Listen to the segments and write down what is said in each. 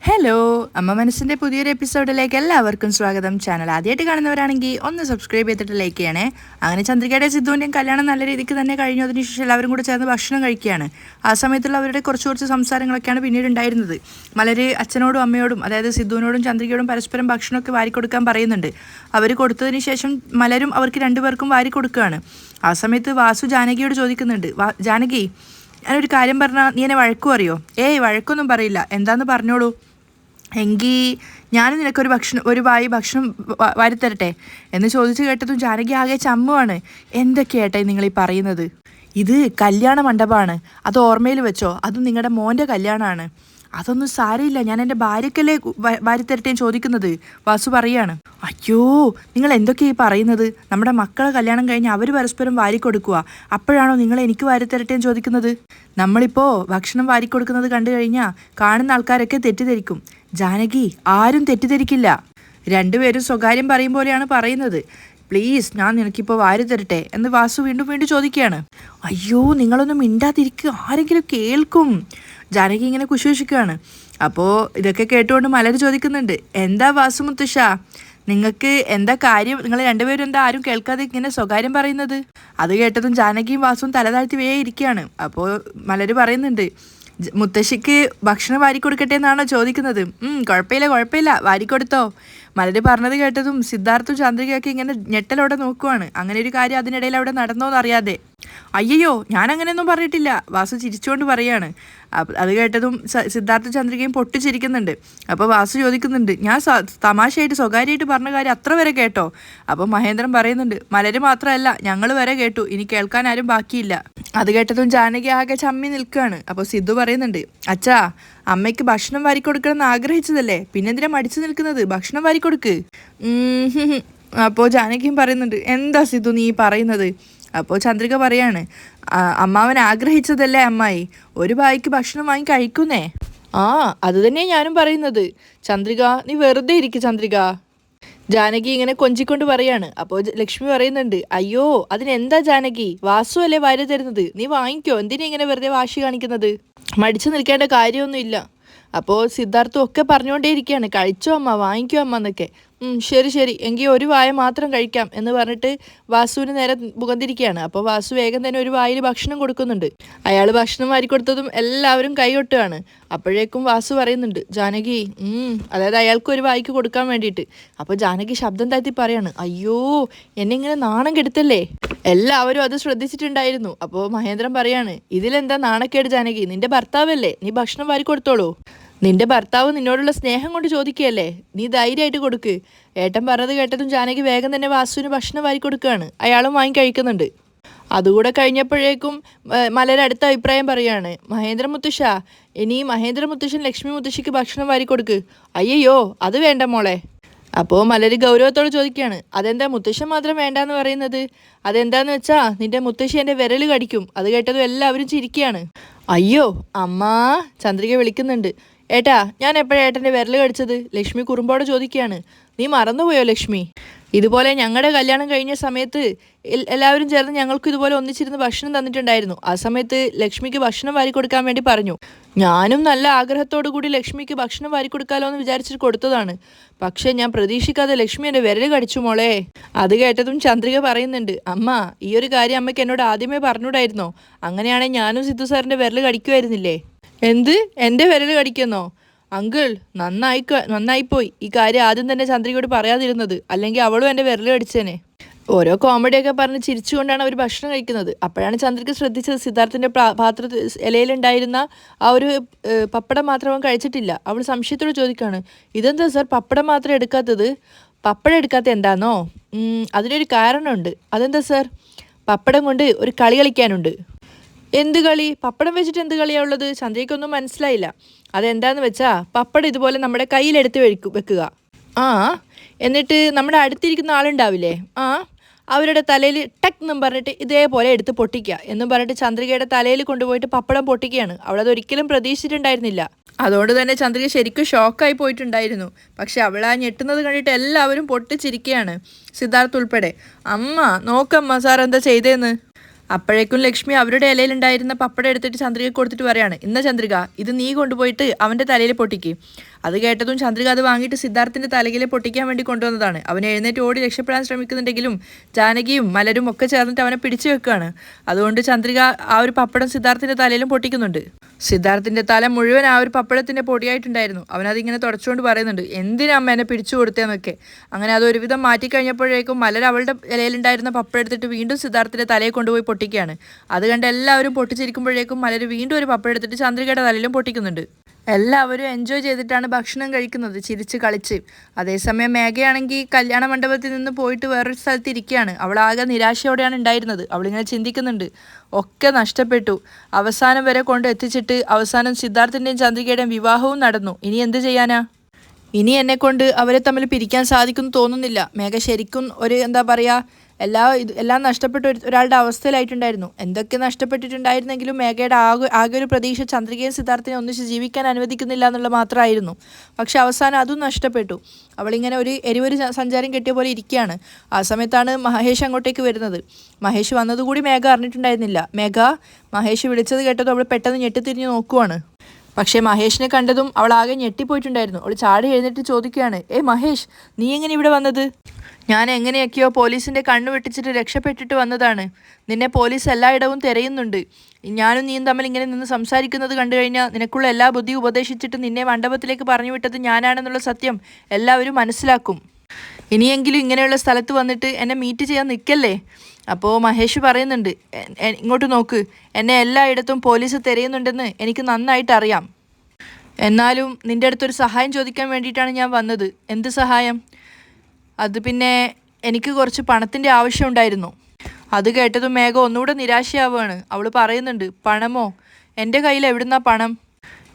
Hello, അമ്മ മനസ്സിൻ്റെ പുതിയൊരു എപ്പിസോഡിലേക്ക് എല്ലാവർക്കും സ്വാഗതം. ചാനൽ ആദ്യമായിട്ട് കാണുന്നവരാണെങ്കിൽ ഒന്ന് സബ്സ്ക്രൈബ് ചെയ്തിട്ട് ലൈക്ക് ചെയ്യണേ. അങ്ങനെ ചന്ദ്രികയുടെ സിദ്ധുവിൻ്റെയും കല്യാണം നല്ല രീതിക്ക് തന്നെ കഴിഞ്ഞതിന് ശേഷം എല്ലാവരും കൂടെ ചേർന്ന് ഭക്ഷണം കഴിക്കുകയാണ്. ആ സമയത്തുള്ള അവരുടെ കുറച്ച് സംസാരങ്ങളൊക്കെയാണ് പിന്നീട് ഉണ്ടായിരുന്നത്. മലര് അച്ഛനോടും അമ്മയോടും, അതായത് സിദ്ധുവിനോടും ചന്ദ്രികയോടും പരസ്പരം ഭക്ഷണമൊക്കെ വാരിക്കൊടുക്കാൻ പറയുന്നുണ്ട്. അവർ കൊടുത്തതിന് ശേഷം മലരും അവർക്ക് രണ്ടുപേർക്കും വാരിക്കൊടുക്കുകയാണ്. ആ സമയത്ത് വാസു ജാനകിയോട് ചോദിക്കുന്നുണ്ട്, ജാനകി, ഞാനൊരു കാര്യം പറഞ്ഞാൽ നീ എന്നെ വഴക്കും അറിയോ? വഴക്കൊന്നും പറയില്ല, എന്താന്ന് പറഞ്ഞോളൂ. എങ്കിൽ ഞാനും ഒരു വായി ഭക്ഷണം വാരിത്തരട്ടെ എന്ന് ചോദിച്ചു കേട്ടതും ജാനകി ആകെ ചമ്മുവാണ്. എന്തൊക്കെയാട്ടെ നിങ്ങൾ ഈ പറയുന്നത്? ഇത് കല്യാണ മണ്ഡപമാണ്, അത് ഓർമ്മയിൽ വെച്ചോ. അത് നിങ്ങളുടെ മോൻ്റെ കല്യാണമാണ്. അതൊന്നും സാരമില്ല, ഞാൻ എൻ്റെ ഭാര്യക്കല്ലേ വാരിത്തരട്ടേയും ചോദിക്കുന്നത്, വാസു പറയാണ്. അയ്യോ, നിങ്ങൾ എന്തൊക്കെയാ ഈ പറയുന്നത്? നമ്മുടെ മക്കളെ കല്യാണം കഴിഞ്ഞ് അവർ പരസ്പരം വാരിക്കൊടുക്കുക, അപ്പോഴാണോ നിങ്ങൾ എനിക്ക് വാരിത്തരട്ടേയും ചോദിക്കുന്നത്? നമ്മളിപ്പോൾ ഭക്ഷണം വാരിക്കൊടുക്കുന്നത് കണ്ടു കഴിഞ്ഞാൽ കാണുന്ന ആൾക്കാരൊക്കെ തെറ്റിദ്ധരിക്കും. ജാനകി, ആരും തെറ്റിദ്ധരിക്കില്ല. രണ്ടുപേരും സ്വകാര്യം പറയും പോലെയാണ് പറയുന്നത്. പ്ലീസ്, ഞാൻ നിനക്കിപ്പോൾ വാരി തരട്ടെ എന്ന് വാസു വീണ്ടും ചോദിക്കുകയാണ്. അയ്യോ, നിങ്ങളൊന്നും മിണ്ടാതിരിക്കുക, ആരെങ്കിലും കേൾക്കും. ജാനകി ഇങ്ങനെ കുശുഷിക്കുകയാണ്. അപ്പോൾ ഇതൊക്കെ കേട്ടുകൊണ്ട് മലർ ചോദിക്കുന്നുണ്ട്, എന്താ വാസു മുത്തശ്ശ, നിങ്ങൾക്ക് എന്താ കാര്യം? നിങ്ങൾ രണ്ടുപേരും എന്താ ആരും കേൾക്കാതെ ഇങ്ങനെ സ്വകാര്യം പറയുന്നത്? അത് കേട്ടതും ജാനകിയും വാസുവും തലതാഴ്ത്തി ഇരിക്കുകയാണ്. അപ്പോൾ മലർ പറയുന്നുണ്ട്, മുത്തശ്ശിക്ക് ഭക്ഷണം വാരിക്കൊടുക്കട്ടെ എന്നാണോ ചോദിക്കുന്നത്? കുഴപ്പമില്ല, വാരിക്കൊടുത്തോ. മലര് പറഞ്ഞത് കേട്ടതും സിദ്ധാർത്ഥും ചന്ദ്രികയൊക്കെ ഇങ്ങനെ ഞെട്ടലോടെ നോക്കുവാണ്. അങ്ങനെ ഒരു കാര്യം അതിനിടയിൽ അവിടെ നടന്നോന്നറിയാതെ. അയ്യോ, ഞാൻ അങ്ങനെയൊന്നും പറഞ്ഞിട്ടില്ല, വാസു ചിരിച്ചുകൊണ്ട് പറയാണ്. അത് കേട്ടതും സിദ്ധാർത്ഥ ചന്ദ്രികയും പൊട്ടിച്ചിരിക്കുന്നുണ്ട്. അപ്പോൾ വാസു ചോദിക്കുന്നുണ്ട്, ഞാൻ തമാശയായിട്ട് സ്വകാര്യമായിട്ട് പറഞ്ഞ കാര്യം അത്ര വരെ കേട്ടോ? അപ്പോൾ മഹേന്ദ്രൻ പറയുന്നുണ്ട്, മലര് മാത്രമല്ല, ഞങ്ങൾ വരെ കേട്ടു, ഇനി കേൾക്കാൻ ആരും ബാക്കിയില്ല. അത് കേട്ടതും ജാനകി ആകെ ചമ്മി നിൽക്കുകയാണ്. അപ്പോൾ സിദ്ധു പറയുന്നുണ്ട്, അച്ഛാ, അമ്മയ്ക്ക് ഭക്ഷണം വാരിക്കൊടുക്കണം എന്ന് ആഗ്രഹിച്ചതല്ലേ, പിന്നെന്തിനാ മടിച്ചു നിൽക്കുന്നത്? ഭക്ഷണം വാരിക്കൊടുക്ക്. അപ്പോൾ ജാനകിയും പറയുന്നുണ്ട്, എന്താ സിദ്ധു നീ പറയുന്നത്? അപ്പോൾ ചന്ദ്രിക പറയാണ്, അമ്മാവൻ ആഗ്രഹിച്ചതല്ലേ അമ്മായി, ഒരു ബായിക്ക് ഭക്ഷണം വാങ്ങി കഴിക്കുന്നേ. അത് തന്നെ ഞാനും പറയുന്നത്. ചന്ദ്രിക, നീ വെറുതെ ഇരിക്കും ചന്ദ്രിക. ജാനകി ഇങ്ങനെ കൊഞ്ചിക്കൊണ്ട് പറയാണ്. അപ്പോൾ ലക്ഷ്മി പറയുന്നുണ്ട്, അയ്യോ, അതിനെന്താ ജാനകി, വാസു അല്ലേ വാരി തരുന്നത്, നീ വാങ്ങിക്കോ, എന്തിനാ ഇങ്ങനെ വെറുതെ വാശി കാണിക്കുന്നത്? മടിച്ചു നിൽക്കേണ്ട കാര്യമൊന്നുമില്ല. അപ്പോൾ സിദ്ധാർത്ഥം ഒക്കെ പറഞ്ഞുകൊണ്ടേയിരിക്കുകയാണ്, കഴിച്ചോ അമ്മ, വാങ്ങിക്കോ അമ്മ എന്നൊക്കെ. ശരി, എങ്കിൽ ഒരു വായ മാത്രം കഴിക്കാം എന്ന് പറഞ്ഞിട്ട് വാസുവിന് നേരെ മുഖന്തിരിക്കുകയാണ്. അപ്പോൾ വാസു വേഗം തന്നെ ഒരു വായിൽ ഭക്ഷണം കൊടുക്കുന്നുണ്ട്. അയാൾ ഭക്ഷണം വാരിക്കൊടുത്തതും എല്ലാവരും കൈകൊട്ടുകയാണ്. അപ്പോഴേക്കും വാസു പറയുന്നുണ്ട്, ജാനകി, അതായത് അയാൾക്ക് ഒരു വായിക്ക് കൊടുക്കാൻ വേണ്ടിയിട്ട്. അപ്പോൾ ജാനകി ശബ്ദം താഴ്ത്തി പറയാണ്, അയ്യോ, എന്നെ ഇങ്ങനെ നാണം കെടുത്തല്ലേ. എല്ലാവരും അത് ശ്രദ്ധിച്ചിട്ടുണ്ടായിരുന്നു. അപ്പോൾ മഹേന്ദ്രൻ പറയാണ്, ഇതിലെന്താ നാണക്കേട് ജാനകി, നിന്റെ ഭർത്താവല്ലേ, നീ ഭക്ഷണം വാരിക്കൊടുത്തോളൂ. നിന്റെ ഭർത്താവ് നിന്നോടുള്ള സ്നേഹം കൊണ്ട് ചോദിക്കുകയല്ലേ, നീ ധൈര്യമായിട്ട് കൊടുക്ക്. ഏട്ടൻ പറഞ്ഞത് കേട്ടതും ജാനകി വേഗം തന്നെ വാസുവിന് ഭക്ഷണം വാരിക്കൊടുക്കുകയാണ്. അയാളും വാങ്ങി കഴിക്കുന്നുണ്ട്. അതുകൂടെ കഴിഞ്ഞപ്പോഴേക്കും മലർ അടുത്ത അഭിപ്രായം പറയുകയാണ്, മഹേന്ദ്ര മുത്തശ്ശ, ഇനി മഹേന്ദ്ര മുത്തശ്ശൻ ലക്ഷ്മി മുത്തശ്ശിക്ക് ഭക്ഷണം വാരിക്കൊടുക്ക്. അയ്യോ, അത് വേണ്ട മോളെ. അപ്പോൾ മലര് ഗൗരവത്തോട് ചോദിക്കുകയാണ്, അതെന്താ മുത്തശ്ശൻ മാത്രം വേണ്ടാന്ന് പറയുന്നത്? അതെന്താന്ന് വെച്ചാ നിന്റെ മുത്തശ്ശി എൻ്റെ വിരൽ കടിക്കും. അത് കേട്ടതും എല്ലാവരും ചിരിക്കുകയാണ്. അയ്യോ അമ്മാ, ചന്ദ്രിക വിളിക്കുന്നുണ്ട്. ഏട്ടാ, ഞാൻ എപ്പോഴാണ് ഏട്ടൻ്റെ വിരൽ കടിച്ചത്? ലക്ഷ്മി കുറുമ്പോടെ ചോദിക്കുകയാണ്. നീ മറന്നുപോയോ ലക്ഷ്മി? ഇതുപോലെ ഞങ്ങളുടെ കല്യാണം കഴിഞ്ഞ സമയത്ത് എല്ലാവരും ചേർന്ന് ഞങ്ങൾക്ക് ഇതുപോലെ ഒന്നിച്ചിരുന്ന് ഭക്ഷണം തന്നിട്ടുണ്ടായിരുന്നു. ആ സമയത്ത് ലക്ഷ്മിക്ക് ഭക്ഷണം വാരിക്കൊടുക്കാൻ വേണ്ടി പറഞ്ഞു. ഞാനും നല്ല ആഗ്രഹത്തോടു കൂടി ലക്ഷ്മിക്ക് ഭക്ഷണം വാരിക്കൊടുക്കാലോ എന്ന് വിചാരിച്ചിട്ട് കൊടുത്തതാണ്. പക്ഷേ ഞാൻ പ്രതീക്ഷിക്കാതെ ലക്ഷ്മി എൻ്റെ വിരൽ കടിച്ചു മോളെ. അത് കേട്ടതും ചന്ദ്രിക പറയുന്നുണ്ട്, അമ്മ, ഈ ഒരു കാര്യം അമ്മയ്ക്ക് എന്നോട് ആദ്യമേ പറഞ്ഞൂടായിരുന്നോ? അങ്ങനെയാണെങ്കിൽ ഞാനും സിദ്ധു സാറിൻ്റെ വിരൽ കടിക്കുമായിരുന്നില്ലേ? എന്ത്, എൻ്റെ വിരൽ കടിക്കുന്നോ? അങ്കിൾ, നന്നായിപ്പോയി ഈ കാര്യം ആദ്യം തന്നെ ചന്ദ്രികയോട് പറയാതിരുന്നത്, അല്ലെങ്കിൽ അവളും എൻ്റെ വിരൽ കടിച്ചേനെ. ഓരോ കോമഡിയൊക്കെ പറഞ്ഞ് ചിരിച്ചുകൊണ്ടാണ് അവർ ഭക്ഷണം കഴിക്കുന്നത്. അപ്പോഴാണ് ചന്ദ്രിക ശ്രദ്ധിച്ചത്, സിദ്ധാർത്ഥിൻ്റെ ഇലയിലുണ്ടായിരുന്ന ആ ഒരു പപ്പടം മാത്രം അവൻ കഴിച്ചിട്ടില്ല. അവൾ സംശയത്തോട് ചോദിക്കുകയാണ്, ഇതെന്താ സാർ പപ്പടം മാത്രം എടുക്കാത്തത്? പപ്പടം എടുക്കാത്ത എന്താണോ? അതിനൊരു കാരണമുണ്ട്. അതെന്താ സാർ? പപ്പടം കൊണ്ട് ഒരു കളി കളിക്കാനുണ്ട്. എന്ത് കളി? പപ്പടം വെച്ചിട്ട് എന്ത് കളിയാണ് ഉള്ളത്? ചന്ദ്രയ്ക്കൊന്നും മനസ്സിലായില്ല. അതെന്താന്ന് വെച്ചാൽ, പപ്പടം ഇതുപോലെ നമ്മുടെ കയ്യിലെടുത്ത് വെക്കുക. എന്നിട്ട് നമ്മുടെ അടുത്തിരിക്കുന്ന ആളുണ്ടാവില്ലേ, അവരുടെ തലയിൽ ടക്ക് എന്നും പറഞ്ഞിട്ട് ഇതേപോലെ എടുത്ത് പൊട്ടിക്കുക എന്നും പറഞ്ഞിട്ട് ചന്ദ്രികയുടെ തലയിൽ കൊണ്ടുപോയിട്ട് പപ്പടം പൊട്ടിക്കുകയാണ്. അവളതൊരിക്കലും പ്രതീക്ഷിച്ചിട്ടുണ്ടായിരുന്നില്ല. അതുകൊണ്ട് തന്നെ ചന്ദ്രിക ശരിക്കും ഷോക്കായി പോയിട്ടുണ്ടായിരുന്നു. പക്ഷെ അവൾ ആ ഞെട്ടുന്നത് കണ്ടിട്ട് എല്ലാവരും പൊട്ടിച്ചിരിക്കുകയാണ്, സിദ്ധാർത്ഥ് ഉൾപ്പെടെ. അമ്മ നോക്കമ്മ, സാർ എന്താ ചെയ്തേന്ന്. അപ്പോഴേക്കും ലക്ഷ്മി അവരുടെ ഇലയിലുണ്ടായിരുന്ന പപ്പടം എടുത്തിട്ട് ചന്ദ്രിക കൊടുത്തിട്ട് പറയാണ്, ഇന്ന ചന്ദ്രിക, ഇത് നീ കൊണ്ടുപോയിട്ട് അവൻ്റെ തലയിൽ പൊട്ടിക്ക്. അത് കേട്ടതും ചന്ദ്രിക അത് വാങ്ങിയിട്ട് സിദ്ധാർത്ഥിൻ്റെ തലകിലെ പൊട്ടിക്കാൻ വേണ്ടി കൊണ്ടുവന്നതാണ്. അവൻ എഴുന്നേറ്റ് ഓടി രക്ഷപ്പെടാൻ ശ്രമിക്കുന്നുണ്ടെങ്കിലും ജാനകിയും മലരും ഒക്കെ ചേർന്നിട്ട് അവനെ പിടിച്ചു വെക്കുകയാണ്. അതുകൊണ്ട് ചന്ദ്രിക ആ ഒരു പപ്പടം സിദ്ധാർത്ഥിൻ്റെ തലയിലും പൊട്ടിക്കുന്നുണ്ട്. സിദ്ധാർത്ഥിൻ്റെ തല മുഴുവൻ ആ ഒരു പപ്പടത്തിൻ്റെ പൊടിയായിട്ടുണ്ടായിരുന്നു. അവനതിങ്ങനെ തുടച്ചുകൊണ്ട് പറയുന്നുണ്ട്, എന്തിനാ അമ്മ എന്നെ പിടിച്ചു കൊടുത്തതെന്നൊക്കെ. അങ്ങനെ അത് ഒരുവിധം മാറ്റിക്കഴിഞ്ഞപ്പോഴേക്കും മലർ അവളുടെ ഇലയിലുണ്ടായിരുന്ന പപ്പടം എടുത്തിട്ട് വീണ്ടും സിദ്ധാർത്ഥിൻ്റെ തലയെ കൊണ്ടുപോയി പൊട്ടിക്കുകയാണ്. അത് കണ്ട് എല്ലാവരും പൊട്ടിച്ചിരിക്കുമ്പോഴേക്കും മലർ വീണ്ടും ഒരു പപ്പടം എടുത്തിട്ട് ചന്ദ്രികയുടെ തലയിലും പൊട്ടിക്കുന്നുണ്ട്. എല്ലാവരും എൻജോയ് ചെയ്തിട്ടാണ് ഭക്ഷണം കഴിക്കുന്നത്, ചിരിച്ച് കളിച്ച്. അതേസമയം മേഘയാണെങ്കിൽ കല്യാണ മണ്ഡപത്തിൽ നിന്ന് പോയിട്ട് വേറൊരു സ്ഥലത്ത് ഇരിക്കുകയാണ്. അവളാകെ നിരാശയോടെയാണ് ഉണ്ടായിരുന്നത്. അവളിങ്ങനെ ചിന്തിക്കുന്നുണ്ട്, ഒക്കെ നഷ്ടപ്പെട്ടു. അവസാനം വരെ കൊണ്ട് എത്തിച്ചിട്ട് അവസാനം സിദ്ധാർത്ഥിൻ്റെയും ചന്ദ്രികയുടെയും വിവാഹവും നടന്നു. ഇനി എന്ത് ചെയ്യാനാ? ഇനി എന്നെക്കൊണ്ട് അവരെ തമ്മിൽ പിരിക്കാൻ സാധിക്കുമെന്ന് തോന്നുന്നില്ല. മേഘ ശരിക്കും ഒരു എന്താ പറയുക, എല്ലാം നഷ്ടപ്പെട്ട ഒരാളുടെ അവസ്ഥയിലായിട്ടുണ്ടായിരുന്നു. എന്തൊക്കെ നഷ്ടപ്പെട്ടിട്ടുണ്ടായിരുന്നെങ്കിലും മേഘയുടെ ആകെ ഒരു പ്രതീക്ഷ ചന്ദ്രികയും സിദ്ധാർത്ഥിനെ ഒന്നിച്ച് ജീവിക്കാൻ അനുവദിക്കുന്നില്ല എന്നുള്ള മാത്രമായിരുന്നു. പക്ഷെ അവസാനം അതും നഷ്ടപ്പെട്ടു. അവളിങ്ങനെ ഒരു എരിവൊരു സഞ്ചാരം കെട്ടിയ പോലെ ഇരിക്കുകയാണ്. ആ സമയത്താണ് മഹേഷ് അങ്ങോട്ടേക്ക് വരുന്നത്. മഹേഷ് വന്നതുകൂടി മേഘ അറിഞ്ഞിട്ടുണ്ടായിരുന്നില്ല. മഹേഷ് വിളിച്ചത് കേട്ടതും അവൾ പെട്ടെന്ന് ഞെട്ടിത്തിരിഞ്ഞ് നോക്കുവാണ്. പക്ഷേ മഹേഷിനെ കണ്ടതും അവൾ ആകെ ഞെട്ടിപ്പോയിട്ടുണ്ടായിരുന്നു. അവൾ ചാടി എഴുന്നേറ്റ് ചോദിക്കുകയാണ്, മഹേഷ്, നീ എങ്ങനെ ഇവിടെ വന്നത്? ഞാൻ എങ്ങനെയൊക്കെയോ പോലീസിൻ്റെ കണ്ണു വെട്ടിച്ചിട്ട് രക്ഷപ്പെട്ടിട്ട് വന്നതാണ്. നിന്നെ പോലീസ് എല്ലായിടവും തിരയുന്നുണ്ട്. ഞാനും നീയും തമ്മിൽ ഇങ്ങനെ നിന്ന് സംസാരിക്കുന്നത് കണ്ടു കഴിഞ്ഞാൽ നിനക്കുള്ള എല്ലാ ബുദ്ധിയും ഉപദേശിച്ചിട്ട് നിന്നെ മണ്ഡപത്തിലേക്ക് പറഞ്ഞു വിട്ടത് ഞാനാണെന്നുള്ള സത്യം എല്ലാവരും മനസ്സിലാക്കും. ഇനിയെങ്കിലും ഇങ്ങനെയുള്ള സ്ഥലത്ത് വന്നിട്ട് എന്നെ മീറ്റ് ചെയ്യാൻ നിൽക്കല്ലേ. അപ്പോൾ മഹേഷ് പറയുന്നുണ്ട്, ഇങ്ങോട്ട് നോക്ക്, എന്നെ എല്ലായിടത്തും പോലീസ് തിരയുന്നുണ്ടെന്ന് എനിക്ക് നന്നായിട്ട് അറിയാം. എന്നാലും നിൻ്റെ അടുത്തൊരു സഹായം ചോദിക്കാൻ വേണ്ടിയിട്ടാണ് ഞാൻ വന്നത്. എന്ത് സഹായം? അത് പിന്നെ എനിക്ക് കുറച്ച് പണത്തിൻ്റെ ആവശ്യമുണ്ടായിരുന്നു. അത് കേട്ടതും മേഘ ഒന്നുകൂടെ നിരാശയാവുകയാണ്. അവൾ പറയുന്നുണ്ട്, പണമോ? എൻ്റെ കയ്യിൽ എവിടുന്നാ പണം?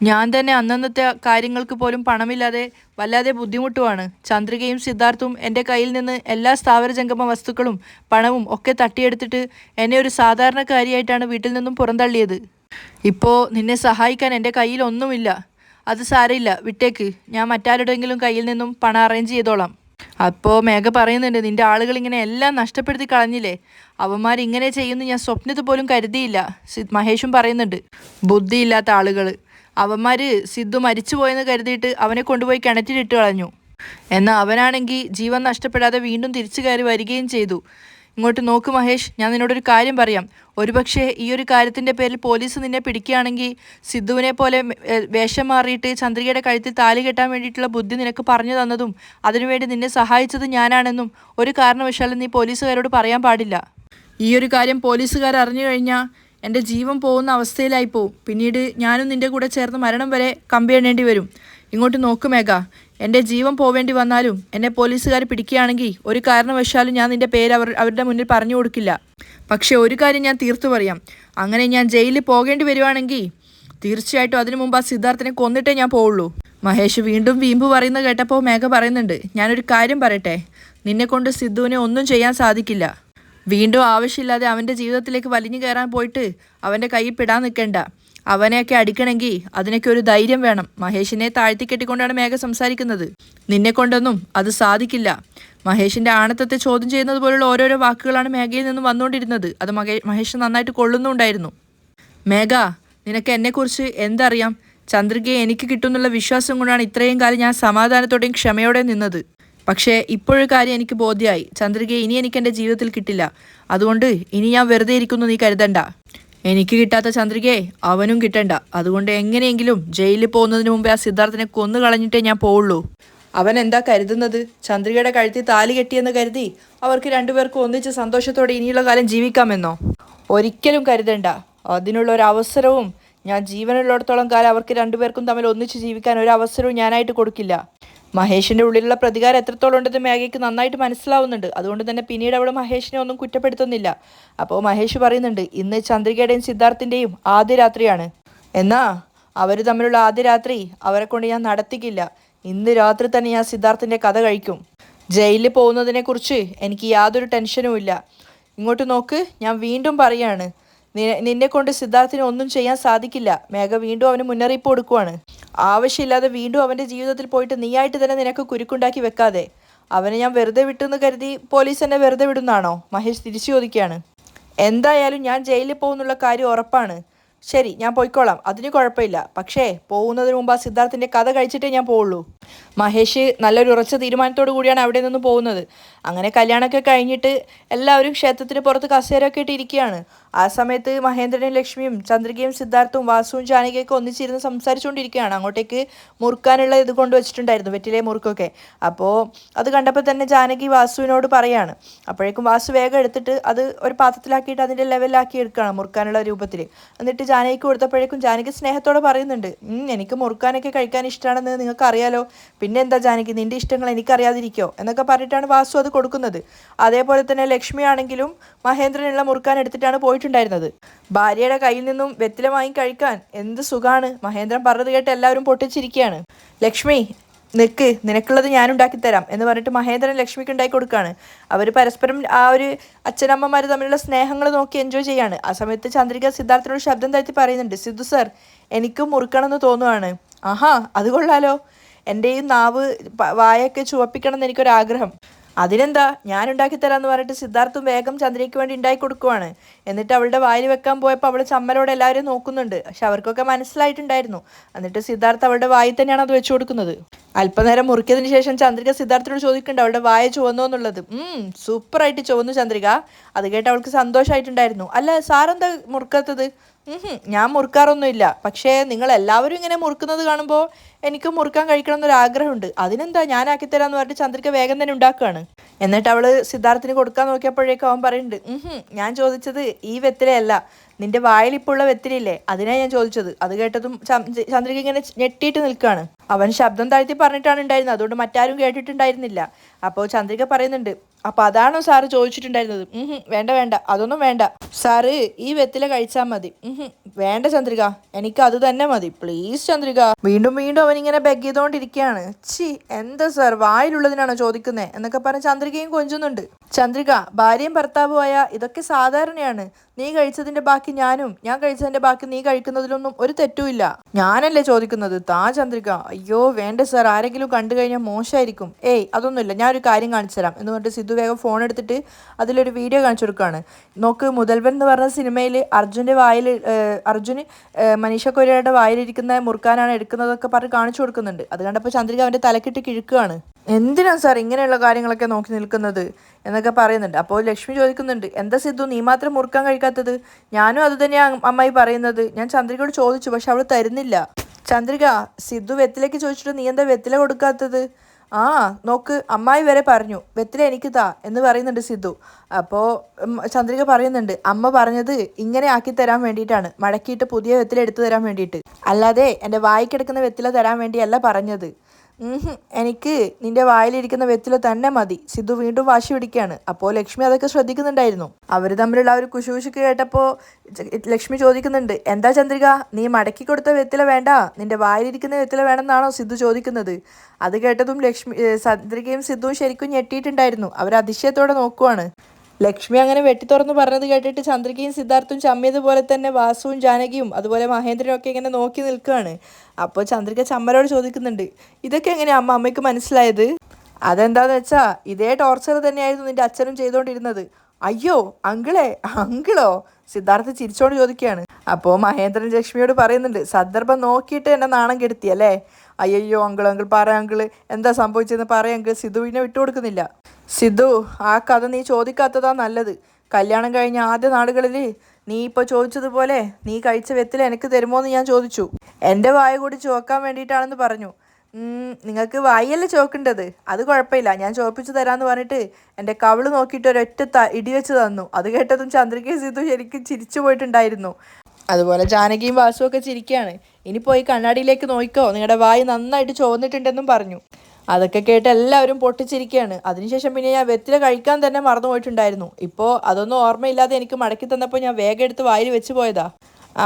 ഞാൻ തന്നെ അന്നന്നത്തെ കാര്യങ്ങൾക്ക് പോലും പണമില്ലാതെ വല്ലാതെ ബുദ്ധിമുട്ടുമാണ്. ചന്ദ്രികയും സിദ്ധാർത്ഥും എൻ്റെ കയ്യിൽ നിന്ന് എല്ലാ സ്ഥാവരജംഗമ വസ്തുക്കളും പണവും ഒക്കെ തട്ടിയെടുത്തിട്ട് എന്നെ ഒരു സാധാരണക്കാരിയായിട്ടാണ് വീട്ടിൽ നിന്നും പുറന്തള്ളിയത്. ഇപ്പോൾ നിന്നെ സഹായിക്കാൻ എൻ്റെ കയ്യിൽ ഒന്നുമില്ല. അത് സാരമില്ല, വിട്ടേക്ക്. ഞാൻ മറ്റാരുടെയെങ്കിലും കയ്യിൽ നിന്നും പണം അറേഞ്ച് ചെയ്തോളാം. അപ്പോൾ മേഘ പറയുന്നുണ്ട്, നിൻ്റെ ആളുകൾ ഇങ്ങനെ എല്ലാം നഷ്ടപ്പെടുത്തി കളഞ്ഞില്ലേ. അവന്മാരിങ്ങനെ ചെയ്യുമെന്ന് ഞാൻ സ്വപ്നത്തിൽ പോലും കരുതിയില്ല. മഹേഷും പറയുന്നുണ്ട്, ബുദ്ധിയില്ലാത്ത ആളുകൾ. അവന്മാർ സിദ്ധു മരിച്ചു പോയെന്ന് കരുതിയിട്ട് അവനെ കൊണ്ടുപോയി കിണറ്റിലിട്ട് കളഞ്ഞു. എന്നാൽ അവനാണെങ്കിൽ ജീവൻ നഷ്ടപ്പെടാതെ വീണ്ടും തിരിച്ചു കയറി വരികയും ചെയ്തു. ഇങ്ങോട്ട് നോക്ക് മഹേഷ്, ഞാൻ നിന്നോടൊരു കാര്യം പറയാം. ഒരുപക്ഷെ ഈ ഒരു കാര്യത്തിൻ്റെ പേരിൽ പോലീസ് നിന്നെ പിടിക്കുകയാണെങ്കിൽ സിദ്ധുവിനെ പോലെ വേഷം മാറിയിട്ട് ചന്ദ്രികയുടെ കഴുത്തിൽ താലി കെട്ടാൻ വേണ്ടിയിട്ടുള്ള ബുദ്ധി നിനക്ക് പറഞ്ഞു തന്നതും അതിനുവേണ്ടി നിന്നെ സഹായിച്ചത് ഞാനാണെന്നും ഒരു കാരണവശാലും നീ പോലീസുകാരോട് പറയാൻ പാടില്ല. ഈ ഒരു കാര്യം പോലീസുകാർ അറിഞ്ഞു കഴിഞ്ഞാൽ എൻ്റെ ജീവൻ പോകുന്ന അവസ്ഥയിലായി പോവും. പിന്നീട് ഞാനും നിൻ്റെ കൂടെ ചേർന്ന് മരണം വരെ കമ്പി എണ്ണേണ്ടി വരും. ഇങ്ങോട്ട് നോക്ക് മേഘ, എൻ്റെ ജീവൻ പോവേണ്ടി വന്നാലും എന്നെ പോലീസുകാർ പിടിക്കുകയാണെങ്കിൽ ഒരു കാരണവശാലും ഞാൻ നിൻ്റെ പേര് അവരുടെ മുന്നിൽ പറഞ്ഞു കൊടുക്കില്ല. പക്ഷേ ഒരു കാര്യം ഞാൻ തീർത്തു പറയാം, അങ്ങനെ ഞാൻ ജയിലിൽ പോകേണ്ടി വരുവാണെങ്കിൽ തീർച്ചയായിട്ടും അതിനു മുമ്പ് ആ സിദ്ധാർത്ഥിനെ കൊന്നിട്ടേ ഞാൻ പോവുള്ളൂ. മഹേഷ് വീണ്ടും വീമ്പ് പറയുന്നത് കേട്ടപ്പോൾ മേഘ പറയുന്നുണ്ട്, ഞാനൊരു കാര്യം പറയട്ടെ, നിന്നെക്കൊണ്ട് സിദ്ധുവിനെ ഒന്നും ചെയ്യാൻ സാധിക്കില്ല. വീണ്ടും ആവശ്യമില്ലാതെ അവൻ്റെ ജീവിതത്തിലേക്ക് വലിഞ്ഞു കയറാൻ പോയിട്ട് അവൻ്റെ കയ്യിൽ പെടാൻ നിൽക്കണ്ട. അവനെയൊക്കെ അടിക്കണമെങ്കിൽ അതിനൊക്കെ ഒരു ധൈര്യം വേണം. മഹേഷിനെ താഴ്ത്തിക്കെട്ടിക്കൊണ്ടാണ് മേഘ സംസാരിക്കുന്നത്. നിന്നെ കൊണ്ടൊന്നും അത് സാധിക്കില്ല. മഹേഷിൻ്റെ ആണത്തത്തെ ചോദ്യം ചെയ്യുന്നത് പോലുള്ള ഓരോരോ വാക്കുകളാണ് മേഘയിൽ നിന്നും വന്നുകൊണ്ടിരുന്നത്. അത് മഹേഷ് നന്നായിട്ട് കൊള്ളുന്നുണ്ടായിരുന്നു. മേഘ, നിനക്ക് എന്നെക്കുറിച്ച് എന്തറിയാം? ചന്ദ്രികയെ എനിക്ക് കിട്ടുന്നുള്ള വിശ്വാസം കൊണ്ടാണ് ഇത്രയും കാലം ഞാൻ സമാധാനത്തോടെയും ക്ഷമയോടെയും നിന്നത്. പക്ഷേ ഇപ്പോഴൊരു കാര്യം എനിക്ക് ബോധ്യമായി, ചന്ദ്രികയെ ഇനി എനിക്ക് എൻ്റെ ജീവിതത്തിൽ കിട്ടില്ല. അതുകൊണ്ട് ഇനി ഞാൻ വെറുതെ ഇരിക്കുന്നു നീ കരുതണ്ട. എനിക്ക് കിട്ടാത്ത ചന്ദ്രികയെ അവനും കിട്ടണ്ട. അതുകൊണ്ട് എങ്ങനെയെങ്കിലും ജയിലിൽ പോകുന്നതിന് മുമ്പേ ആ സിദ്ധാർത്ഥിനെ കൊന്നു കളഞ്ഞിട്ടേ ഞാൻ പോവുള്ളൂ. അവൻ എന്താ കരുതുന്നത്? ചന്ദ്രികയുടെ കഴുത്തിൽ താലി കെട്ടിയെന്ന് കരുതി അവർക്ക് രണ്ടുപേർക്കും ഒന്നിച്ച് സന്തോഷത്തോടെ ഇനിയുള്ള കാലം ജീവിക്കാമെന്നോ? ഒരിക്കലും കരുതണ്ട. അതിനുള്ള ഒരു അവസരവും ഞാൻ ജീവനുള്ളിടത്തോളം കാലം അവർക്ക് രണ്ടുപേർക്കും തമ്മിൽ ഒന്നിച്ച് ജീവിക്കാൻ ഒരു അവസരവും ഞാനായിട്ട് കൊടുക്കില്ല. മഹേഷിൻ്റെ ഉള്ളിലുള്ള പ്രതികാരം എത്രത്തോളം ഉണ്ടെന്ന് മേഘയ്ക്ക് നന്നായിട്ട് മനസ്സിലാവുന്നുണ്ട്. അതുകൊണ്ട് തന്നെ പിന്നീട് അവൾ മഹേഷിനെ ഒന്നും കുറ്റപ്പെടുത്തുന്നില്ല. അപ്പോൾ മഹേഷ് പറയുന്നുണ്ട്, ഇന്ന് ചന്ദ്രികയുടെയും സിദ്ധാർത്ഥിൻ്റെയും ആദ്യ രാത്രിയാണ്. എന്നാ അവർ തമ്മിലുള്ള ആദ്യ രാത്രി അവരെ കൊണ്ട് ഞാൻ നടത്തിക്കില്ല. ഇന്ന് രാത്രി തന്നെ ഞാൻ സിദ്ധാർത്ഥിൻ്റെ കഥ കഴിക്കും. ജയിലിൽ പോകുന്നതിനെക്കുറിച്ച് എനിക്ക് യാതൊരു ടെൻഷനുമില്ല. ഇങ്ങോട്ട് നോക്ക്, ഞാൻ വീണ്ടും പറയാണ്, നിന്നെ കൊണ്ട് സിദ്ധാർത്ഥിന് ഒന്നും ചെയ്യാൻ സാധിക്കില്ല. മേഘ വീണ്ടും അവന് മുന്നറിയിപ്പ് കൊടുക്കുവാണ്. ആവശ്യമില്ലാതെ വീണ്ടും അവൻ്റെ ജീവിതത്തിൽ പോയിട്ട് നീയായിട്ട് തന്നെ നിനക്ക് കുരുക്കുണ്ടാക്കി വെക്കാതെ. അവനെ ഞാൻ വെറുതെ വിട്ടെന്ന് കരുതി പോലീസ് എന്നെ വെറുതെ വിടുന്നാണോ? മഹേഷ് തിരിച്ചു ചോദിക്കുകയാണ്. എന്തായാലും ഞാൻ ജയിലിൽ പോകുന്നുള്ള കാര്യം ഉറപ്പാണ്. ശരി ഞാൻ പോയിക്കോളാം, അതിന് കുഴപ്പമില്ല. പക്ഷേ പോകുന്നതിന് മുമ്പ് ആ സിദ്ധാർത്ഥിൻ്റെ കഥ കഴിച്ചിട്ടേ ഞാൻ പോവുള്ളൂ. മഹേഷ് നല്ലൊരു ഉറച്ച തീരുമാനത്തോടു കൂടിയാണ് അവിടെ നിന്ന് പോകുന്നത്. അങ്ങനെ കല്യാണമൊക്കെ കഴിഞ്ഞിട്ട് എല്ലാവരും ക്ഷേത്രത്തിന് പുറത്ത് കസേരയൊക്കെ ഇട്ട് ഇരിക്കുകയാണ്. ആ സമയത്ത് മഹേന്ദ്രനും ലക്ഷ്മിയും ചന്ദ്രികയും സിദ്ധാർത്ഥും വാസുവും ജാനകിയൊക്കെ ഒന്നിച്ചിരുന്ന് സംസാരിച്ചുകൊണ്ടിരിക്കുകയാണ്. അങ്ങോട്ടേക്ക് മുറുക്കാനുള്ള ഇത് കൊണ്ടുവച്ചിട്ടുണ്ടായിരുന്നു, വെറ്റിലെ മുറുക്കൊക്കെ. അപ്പോൾ അത് കണ്ടപ്പോൾ തന്നെ ജാനകി വാസുവിനോട് പറയാണ്. അപ്പോഴേക്കും വാസു വേഗം എടുത്തിട്ട് അത് ഒരു പാത്രത്തിലാക്കിയിട്ട് അതിൻ്റെ ലെവലിലാക്കി എടുക്കുകയാണ് മുറുക്കാനുള്ള രൂപത്തിൽ. എന്നിട്ട് ജാനകിക്ക് കൊടുത്തപ്പോഴേക്കും ജാനകി സ്നേഹത്തോടെ പറയുന്നുണ്ട്, എനിക്ക് മുറുക്കാനൊക്കെ കഴിക്കാൻ ഇഷ്ടമാണെന്ന് നിങ്ങൾക്ക് അറിയാലോ, പിന്നെ എന്താ ജാനകി നിൻ്റെ ഇഷ്ടങ്ങൾ എനിക്കറിയാതിരിക്കോ എന്നൊക്കെ പറഞ്ഞിട്ടാണ് വാസു അത് കൊടുക്കുന്നത്. അതേപോലെ തന്നെ ലക്ഷ്മിയാണെങ്കിലും മഹേന്ദ്രനുള്ള മുറുക്കാൻ എടുത്തിട്ടാണ് പോയിട്ടുണ്ടായിരുന്നത്. ഭാര്യയുടെ കയ്യിൽ നിന്നും വെറ്റില വാങ്ങി കഴിക്കാൻ എന്ത് സുഖമാണ്. മഹേന്ദ്രൻ പറഞ്ഞത് കേട്ട് എല്ലാവരും പൊട്ടിച്ചിരിക്കുകയാണ്. ലക്ഷ്മി നിൽക്ക്, നിനക്കുള്ളത് ഞാൻ ഉണ്ടാക്കിത്തരാം എന്ന് പറഞ്ഞിട്ട് മഹേന്ദ്രൻ ലക്ഷ്മിക്ക് ഉണ്ടാക്കി കൊടുക്കുകയാണ്. അവർ പരസ്പരം ആ ഒരു അച്ഛനമ്മമാർ തമ്മിലുള്ള സ്നേഹങ്ങൾ നോക്കി എൻജോയ് ചെയ്യാണ്. ആ സമയത്ത് ചന്ദ്രിക സിദ്ധാർത്ഥനോട് ശബ്ദം താഴ്ത്തി പറയുന്നുണ്ട്, സിദ്ധു സർ എനിക്കും മുറുക്കണമെന്ന് തോന്നുവാണ്. ആഹാ അത് കൊള്ളാലോ, എൻ്റെ ഈ നാവ് വായൊക്കെ ചുവപ്പിക്കണം എന്ന് എനിക്കൊരാഗ്രഹം. അതിനെന്താ ഞാൻ ഉണ്ടാക്കിത്തരാമെന്ന് പറഞ്ഞിട്ട് സിദ്ധാർത്ഥും വേഗം ചന്ദ്രയ്ക്ക് വേണ്ടി ഉണ്ടാക്കി കൊടുക്കുവാണ്. എന്നിട്ട് അവളുടെ വായിൽ വെക്കാൻ പോയപ്പോൾ അവൾ ചമ്മലോടെ എല്ലാവരും നോക്കുന്നുണ്ട്. പക്ഷെ അവർക്കൊക്കെ മനസ്സിലായിട്ടുണ്ടായിരുന്നു. എന്നിട്ട് സിദ്ധാർത്ഥ് അവളുടെ വായിൽ തന്നെയാണ് അത് വെച്ചു കൊടുക്കുന്നത്. അല്പനേരം മുറിക്കിയതിന് ശേഷം ചന്ദ്രിക സിദ്ധാർത്ഥനോട് ചോദിക്കുന്നുണ്ട് അവളുടെ വായ ചുവന്നോ എന്നുള്ളത്. സൂപ്പറായിട്ട് ചുവന്നു ചന്ദ്രിക. അത് കേട്ട് അവൾക്ക് സന്തോഷമായിട്ടുണ്ടായിരുന്നു. അല്ല സാറെന്താ മുറുക്കാത്തത്? ഞാൻ മുറുക്കാറൊന്നുമില്ല, പക്ഷേ നിങ്ങൾ എല്ലാവരും ഇങ്ങനെ മുറുക്കുന്നത് കാണുമ്പോൾ എനിക്ക് മുറുക്കാൻ കഴിക്കണം എന്നൊരാഗ്രഹമുണ്ട്. അതിനെന്താ ഞാൻ ആക്കിത്തരാമെന്ന് പറഞ്ഞിട്ട് ചന്ദ്രിക വേഗം തന്നെ ഉണ്ടാക്കുകയാണ്. എന്നിട്ട് അവൾ സിദ്ധാർത്ഥിന് കൊടുക്കാൻ നോക്കിയപ്പോഴേക്കും അവൻ പറയുന്നുണ്ട്, ഞാൻ ചോദിച്ചത് ഈ വെത്തിലയല്ല, നിന്റെ വായിലിപ്പോൾ ഉള്ള വെത്തിലില്ലേ അതിനാണ് ഞാൻ ചോദിച്ചത്. അത് കേട്ടതും ചന്ദ്രിക ഇങ്ങനെ ഞെട്ടിയിട്ട് നിൽക്കുകയാണ്. അവൻ ശബ്ദം താഴ്ത്തി പറഞ്ഞിട്ടാണ് ഉണ്ടായിരുന്നത്, അതുകൊണ്ട് മറ്റാരും കേട്ടിട്ടുണ്ടായിരുന്നില്ല. അപ്പോൾ ചന്ദ്രിക പറയുന്നുണ്ട്, അപ്പോൾ അതാണോ സാറ് ചോദിച്ചിട്ടുണ്ടായിരുന്നത്? വേണ്ട വേണ്ട, അതൊന്നും വേണ്ട സാറ്, ഈ വെത്തില കഴിച്ചാൽ മതി. വേണ്ട ചന്ദ്രിക, എനിക്ക് അത് തന്നെ മതി, പ്ലീസ് ചന്ദ്രിക. വീണ്ടും വീണ്ടും അവനിങ്ങനെ ബെഗ് ചെയ്തുകൊണ്ടിരിക്കുകയാണ്. എന്താ സാർ വായിലുള്ളതിനാണോ ചോദിക്കുന്നത് എന്നൊക്കെ പറഞ്ഞ് ചന്ദ്രികയും കൊഞ്ചുന്നുണ്ട്. ചന്ദ്രിക ഭാര്യയും ഭർത്താവുമായ ഇതൊക്കെ സാധാരണയാണ്. നീ കഴിച്ചതിന്റെ ബാക്കി ഞാനും, ഞാൻ കഴിച്ചതിന്റെ ബാക്കി നീ കഴിക്കുന്നതിലൊന്നും ഒരു തെറ്റുമില്ല. ഞാനല്ലേ ചോദിക്കുന്നത്, താ ചന്ദ്രിക. അയ്യോ വേണ്ട സാർ, ആരെങ്കിലും കണ്ടു കഴിഞ്ഞാൽ മോശമായിരിക്കും. അതൊന്നുമില്ല, ഞാൻ ഒരു കാര്യം കാണിച്ചു തരാം എന്ന് പറഞ്ഞിട്ട് സിദ്ധു വേഗം ഫോൺ എടുത്തിട്ട് അതിലൊരു വീഡിയോ കാണിച്ചു കൊടുക്കുകയാണ്. നോക്ക്, മുതൽവൻ എന്ന് പറഞ്ഞ സിനിമയിൽ അർജുന് മനീഷ കൊയ്രായുടെ വായിലിരിക്കുന്ന മുറുക്കാനാണ് എടുക്കുന്നതൊക്കെ പറഞ്ഞ് കാണിച്ചു കൊടുക്കുന്നുണ്ട്. അത് കണ്ടപ്പോൾ ചന്ദ്രിക അവൻ്റെ തലക്കിട്ട് കിഴക്കുകയാണ്. എന്തിനാണ് സാർ ഇങ്ങനെയുള്ള കാര്യങ്ങളൊക്കെ നോക്കി നിൽക്കുന്നത് എന്നൊക്കെ പറയുന്നുണ്ട്. അപ്പോൾ ലക്ഷ്മി ചോദിക്കുന്നുണ്ട്, എന്താ സിദ്ധു നീ മാത്രം മുറുക്കാൻ കഴിക്കാത്തത്? ഞാനും അത് തന്നെയാണ് അമ്മായി പറയുന്നത്. ഞാൻ ചന്ദ്രികയോട് ചോദിച്ചു, പക്ഷെ അവൾ തരുന്നില്ല. ചന്ദ്രിക, സിദ്ധു വെത്തിലേക്ക് ചോദിച്ചിട്ട് നീ എന്താ വെത്തില കൊടുക്കാത്തത്? നോക്ക്, അമ്മായി വരെ പറഞ്ഞു വെത്തില എനിക്ക് താ എന്ന് പറയുന്നുണ്ട് സിദ്ധു. അപ്പോൾ ചന്ദ്രിക പറയുന്നുണ്ട്, അമ്മ പറഞ്ഞത് ഇങ്ങനെ ആക്കി തരാൻ വേണ്ടിയിട്ടാണ്, മടക്കിയിട്ട് പുതിയ വെത്തില എടുത്തു തരാൻ വേണ്ടിയിട്ട്, അല്ലാതെ എൻ്റെ വായിക്കെടുക്കുന്ന വെത്തില തരാൻ വേണ്ടിയല്ല പറഞ്ഞത്. എനിക്ക് നിന്റെ വായിലിരിക്കുന്ന വെത്തില തന്നെ മതി. സിദ്ധു വീണ്ടും വാശി പിടിക്കുകയാണ്. അപ്പോൾ ലക്ഷ്മി അതൊക്കെ ശ്രദ്ധിക്കുന്നുണ്ടായിരുന്നു. അവർ തമ്മിലുള്ള ആ ഒരു കുശുകുശുക്ക് കേട്ടപ്പോൾ ലക്ഷ്മി ചോദിക്കുന്നുണ്ട്, എന്താ ചന്ദ്രിക നീ മടക്കി കൊടുത്ത വെത്തില വേണ്ട, നിന്റെ വായിലിരിക്കുന്ന വെത്തില വേണമെന്നാണോ സിദ്ധു ചോദിക്കുന്നത്? അത് കേട്ടതും ചന്ദ്രികയും സിദ്ധുവും ശരിക്കും ഞെട്ടിയിട്ടുണ്ടായിരുന്നു. അവർ അതിശയത്തോടെ നോക്കുവാണ്. ലക്ഷ്മി അങ്ങനെ വെട്ടിത്തുറന്ന് പറഞ്ഞത് കേട്ടിട്ട് ചന്ദ്രികയും സിദ്ധാർത്ഥും ചമ്മിയതുപോലെ തന്നെ വാസുവും ജാനകിയും അതുപോലെ മഹേന്ദ്രനും ഒക്കെ ഇങ്ങനെ നോക്കി നിൽക്കുകയാണ്. അപ്പോൾ ചന്ദ്രിക ചമ്മലോട് ചോദിക്കുന്നുണ്ട്, ഇതൊക്കെ എങ്ങനെയാ അമ്മയ്ക്ക് മനസ്സിലായത്? അതെന്താന്ന് വെച്ചാൽ ഇതേ ടോർച്ചർ തന്നെയായിരുന്നു നിന്റെ അച്ഛനും ചെയ്തുകൊണ്ടിരുന്നത്. അയ്യോ അങ്കിളോ? സിദ്ധാർത്ഥ ചിരിച്ചോണ്ട് ചോദിക്കുകയാണ്. അപ്പോൾ മഹേന്ദ്രൻ ലക്ഷ്മിയോട് പറയുന്നുണ്ട്, സന്ദർഭം നോക്കിയിട്ട് എന്നെ നാണം കെടുത്തിയല്ലേ? അയ്യോ അങ്കിൾ പറ അങ്കിള്, എന്താ സംഭവിച്ചതെന്ന് പറയാം അങ്കിൾ. സിദ്ധുവിനെ വിട്ടുകൊടുക്കുന്നില്ല. സിദ്ധു, ആ കഥ നീ ചോദിക്കാത്തതാ നല്ലത്. കല്യാണം കഴിഞ്ഞ ആദ്യ നാളുകളിൽ നീ ഇപ്പോൾ ചോദിച്ചതുപോലെ നീ കഴിച്ച വെത്തില എനിക്ക് തരുമോ എന്ന് ഞാൻ ചോദിച്ചു. എൻ്റെ വായ കൂടി ചുവക്കാൻ വേണ്ടിയിട്ടാണെന്ന് പറഞ്ഞു. നിങ്ങൾക്ക് വായല്ലേ ചോക്കേണ്ടത്, അത് കുഴപ്പമില്ല, ഞാൻ ചോപ്പിച്ചു തരാമെന്ന് പറഞ്ഞിട്ട് എൻ്റെ കവിള് നോക്കിയിട്ട് ഒരൊറ്റ ഇടിവെച്ച് തന്നു. അത് കേട്ടതും ചന്ദ്രികയും സിദ്ധു ശരിക്കും ചിരിച്ചു പോയിട്ടുണ്ടായിരുന്നു. അതുപോലെ ജാനകിയും വാസുവും ഒക്കെ ചിരിക്കുകയാണ്. ഇനി പോയി കണ്ണാടിയിലേക്ക് നോക്കിക്കോ, നിങ്ങളുടെ വായ് നന്നായിട്ട് ചുവന്നിട്ടുണ്ടെന്നും പറഞ്ഞു. അതൊക്കെ കേട്ട് എല്ലാവരും പൊട്ടിച്ചിരിക്കുകയാണ്. അതിനുശേഷം പിന്നെ ഞാൻ വെത്തില കഴിക്കാൻ തന്നെ മറന്നു പോയിട്ടുണ്ടായിരുന്നു. ഇപ്പോൾ അതൊന്നും ഓർമ്മയില്ലാതെ എനിക്ക് മടക്കി തന്നപ്പോൾ ഞാൻ വേഗം എടുത്ത് വായിൽ വെച്ച് പോയതാ.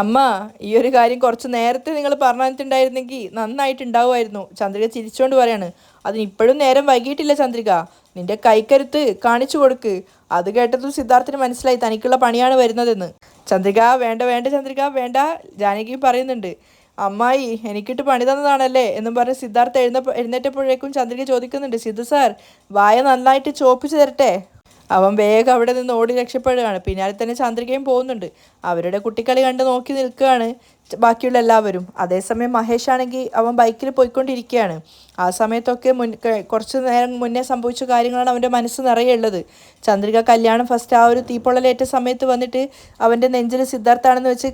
അമ്മ, ഈ ഒരു കാര്യം കുറച്ച് നേരത്തെ നിങ്ങൾ പറഞ്ഞിട്ടുണ്ടായിരുന്നെങ്കിൽ നന്നായിട്ടുണ്ടാവുമായിരുന്നു. ചന്ദ്രിക ചിരിച്ചുകൊണ്ട് പറയാണ്. അതിനിപ്പോഴും നേരം വൈകിട്ടില്ല ചന്ദ്രിക, നിന്റെ കൈക്കരുത്ത് കാണിച്ചു കൊടുക്ക്. അത് കേട്ടതും സിദ്ധാർത്ഥിന് മനസ്സിലായി തനിക്കുള്ള പണിയാണ് വരുന്നതെന്ന്. ചന്ദ്രിക വേണ്ട ചന്ദ്രിക വേണ്ട, ജാനകിയും പറയുന്നുണ്ട്. അമ്മായി എനിക്കിട്ട് പണി തന്നതാണല്ലേ എന്നും പറഞ്ഞ് സിദ്ധാർത്ഥ എഴുന്നേറ്റപ്പോഴേക്കും ചന്ദ്രിക ചോദിക്കുന്നുണ്ട്, സിദ്ധു സാർ വായ നന്നായിട്ട് ചോപ്പിച്ച് തരട്ടെ? അവൻ വേഗം അവിടെ നിന്ന് ഓടി രക്ഷപ്പെടുകയാണ്. പിന്നാലെ തന്നെ ചന്ദ്രികയും പോകുന്നുണ്ട്. അവരുടെ കുട്ടിക്കളി കണ്ട് നോക്കി നിൽക്കുകയാണ് ബാക്കിയുള്ള എല്ലാവരും. അതേസമയം മഹേഷ് ആണെങ്കിൽ അവൻ ബൈക്കിൽ പോയിക്കൊണ്ടിരിക്കുകയാണ്. ആ സമയത്തൊക്കെ കുറച്ച് നേരം മുന്നേ സംഭവിച്ച കാര്യങ്ങളാണ് അവൻ്റെ മനസ്സ് നിറയെ ഉള്ളത്. ചന്ദ്രിക കല്യാണം ഫസ്റ്റ് ആ ഒരു തീപ്പൊള്ളലേറ്റ സമയത്ത് വന്നിട്ട് അവൻ്റെ നെഞ്ചിൽ സിദ്ധാർത്ഥാണെന്ന് വെച്ച്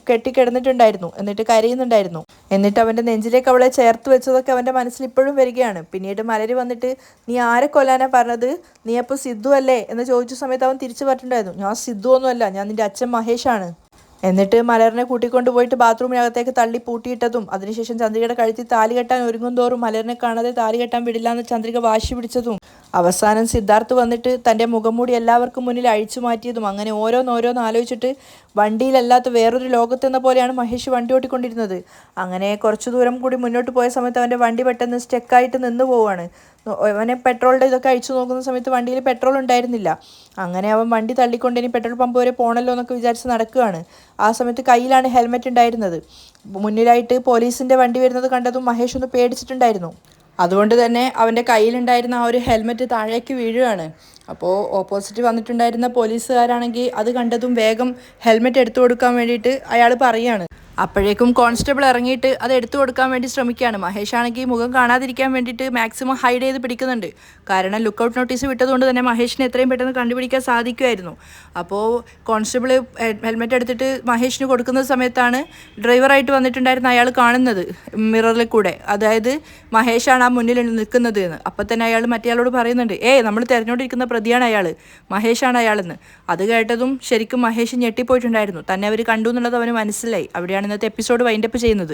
കെട്ടിക്കിടന്നിട്ടുണ്ടായിരുന്നു. എന്നിട്ട് കരയുന്നുണ്ടായിരുന്നു. എന്നിട്ട് അവൻ്റെ നെഞ്ചിലേക്ക് അവളെ ചേർത്ത് വെച്ചതൊക്കെ അവൻ്റെ മനസ്സിൽ ഇപ്പോഴും വരികയാണ്. പിന്നീട് മലര് വന്നിട്ട് നീ ആരെ കൊല്ലാനാ പറഞ്ഞത്, നീ അപ്പോൾ സിദ്ധു അല്ലേ എന്ന് ചോദിച്ച സമയത്ത് അവൻ തിരിച്ചു പറഞ്ഞിട്ടുണ്ടായിരുന്നു, ഞാൻ സിദ്ധു ഒന്നുമല്ല, ഞാൻ നിൻ്റെ അച്ഛൻ മഹേഷാണ്. എന്നിട്ട് മലറിനെ കൂട്ടിക്കൊണ്ട് പോയിട്ട് ബാത്റൂമിനകത്തേക്ക് തള്ളി പൂട്ടിയിട്ടതും അതിനുശേഷം ചന്ദ്രികയുടെ കഴുത്തിൽ താലി കെട്ടാൻ ഒരുങ്ങും തോറും മലറിനെ കാണാതെ താലി കെട്ടാൻ വിടില്ല എന്ന് ചന്ദ്രിക വാശി പിടിച്ചതും അവസാനം സിദ്ധാർത്ഥ് വന്നിട്ട് തൻ്റെ മുഖംമൂടി എല്ലാവർക്കും മുന്നിൽ അഴിച്ചു മാറ്റിയതും അങ്ങനെ ഓരോന്നോരോന്ന് ആലോചിച്ചിട്ട് വണ്ടിയിലല്ലാത്ത വേറൊരു ലോകത്തെന്ന പോലെയാണ് മഹേഷ് വണ്ടി ഓട്ടിക്കൊണ്ടിരുന്നത്. അങ്ങനെ കുറച്ചു ദൂരം കൂടി മുന്നോട്ട് പോയ സമയത്ത് അവൻ്റെ വണ്ടി പെട്ടെന്ന് സ്റ്റെക്കായിട്ട് നിന്ന് പോവുകയാണ്. അവനെ പെട്രോളിൻ്റെ ഇതൊക്കെ അഴിച്ചു നോക്കുന്ന സമയത്ത് വണ്ടിയിൽ പെട്രോൾ ഉണ്ടായിരുന്നില്ല. അങ്ങനെ അവൻ വണ്ടി തള്ളിക്കൊണ്ട് ഇനി പെട്രോൾ പമ്പ് വരെ പോകണമല്ലോ എന്നൊക്കെ വിചാരിച്ച് നടക്കുകയാണ്. ആ സമയത്ത് കയ്യിലാണ് ഹെൽമെറ്റ് ഉണ്ടായിരുന്നത്. മുന്നിലായിട്ട് പോലീസിൻ്റെ വണ്ടി വരുന്നത് കണ്ടതും മഹേഷ് ഒന്ന് പേടിച്ചിട്ടുണ്ടായിരുന്നു. അതുകൊണ്ട് തന്നെ അവൻ്റെ കയ്യിലുണ്ടായിരുന്ന ആ ഒരു ഹെൽമെറ്റ് താഴേക്ക് വീഴുകയാണ്. അപ്പോൾ ഓപ്പോസിറ്റ് വന്നിട്ടുണ്ടായിരുന്ന പോലീസുകാരാണെങ്കിൽ അത് കണ്ടതും വേഗം ഹെൽമെറ്റ് എടുത്തു കൊടുക്കാൻ വേണ്ടിയിട്ട് അയാൾ പറയുകയാണ്. അപ്പോഴേക്കും കോൺസ്റ്റബിൾ ഇറങ്ങിയിട്ട് അത് എടുത്തു കൊടുക്കാൻ വേണ്ടി ശ്രമിക്കുകയാണ്. മഹേഷ് ആണെങ്കിൽ മുഖം കാണാതിരിക്കാൻ വേണ്ടിയിട്ട് മാക്സിമം ഹൈഡ് ചെയ്ത് പിടിക്കുന്നുണ്ട്. കാരണം ലുക്കൗട്ട് നോട്ടീസ് വിട്ടതുകൊണ്ട് തന്നെ മഹേഷിനെ എത്രയും പെട്ടെന്ന് കണ്ടുപിടിക്കാൻ സാധിക്കുമായിരുന്നു. അപ്പോൾ കോൺസ്റ്റബിൾ ഹെൽമെറ്റ് എടുത്തിട്ട് മഹേഷിന് കൊടുക്കുന്ന സമയത്താണ് ഡ്രൈവറായിട്ട് വന്നിട്ടുണ്ടായിരുന്ന അയാൾ കാണുന്നത് മിററിൽ കൂടെ, അതായത് മഹേഷാണ് ആ മുന്നിൽ നിൽക്കുന്നത് എന്ന്. അപ്പം തന്നെ അയാൾ മറ്റേയാളോട് പറയുന്നുണ്ട്, നമ്മൾ തിരഞ്ഞുകൊണ്ടിരിക്കുന്ന പ്രതിയാണ് അയാൾ, മഹേഷാണ് അയാളെന്ന്. അത് കേട്ടതും ശരിക്കും മഹേഷ് ഞെട്ടിപ്പോയിട്ടുണ്ടായിരുന്നു. തന്നെ അവർ കണ്ടു എന്നുള്ളത് അവന് മനസ്സിലായി. അവിടെയാണ് ഇന്നത്തെ എപ്പിസോഡ് വൈൻഡപ്പ് ചെയ്യുന്നത്.